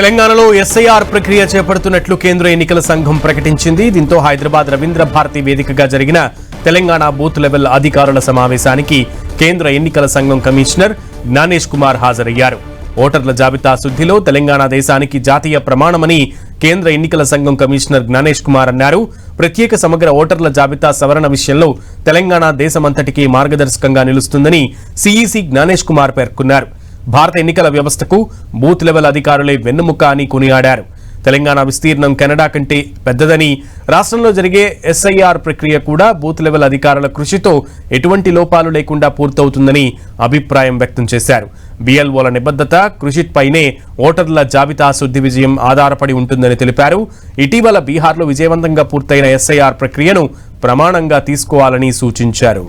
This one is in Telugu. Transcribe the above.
తెలంగాణలో ఎస్ఐఆర్ ప్రక్రియ చేపడుతున్నట్లు కేంద్ర ఎన్నికల సంఘం ప్రకటించింది. దీంతో హైదరాబాద్ రవీంద్ర భారతి వేదికగా జరిగిన తెలంగాణ బూత్ లెవెల్ అధికారుల సమావేశానికి కేంద్ర ఎన్నికల సంఘం కమిషనర్ జ్ఞానేష్ కుమార్ హాజరయ్యారు. ఓటర్ల జాబితా శుద్ధిలో తెలంగాణ దేశానికి జాతీయ ప్రమాణమని కేంద్ర ఎన్నికల సంఘం కమిషనర్ జ్ఞానేష్ కుమార్ అన్నారు. ప్రత్యేక సమగ్ర ఓటర్ల జాబితా సవరణ విషయంలో తెలంగాణ దేశమంతటికీ మార్గదర్శకంగా నిలుస్తుందని సిఈసి జ్ఞానేష్ కుమార్ పేర్కొన్నారు. భారత ఎన్నికల వ్యవస్థకు బూత్ లెవెల్ అధికారులే వెన్నెముక అని కొనియాడారు. తెలంగాణ విస్తీర్ణం కెనడా కంటే పెద్దదని, రాష్ట్రంలో జరిగే ఎస్ఐఆర్ ప్రక్రియ కూడా బూత్ లెవెల్ అధికారుల కృషితో ఎటువంటి లోపాలు లేకుండా పూర్తవుతుందని అభిప్రాయం వ్యక్తం చేశారు. బిఎల్ఓల నిబద్ధత, కృషిపైనే ఓటర్ల జాబితా శుద్ధి విజయం ఆధారపడి ఉంటుందని తెలిపారు. ఇటీవల బీహార్లో విజయవంతంగా పూర్తయిన ఎస్ఐఆర్ ప్రక్రియను ప్రమాణంగా తీసుకోవాలని సూచించారు.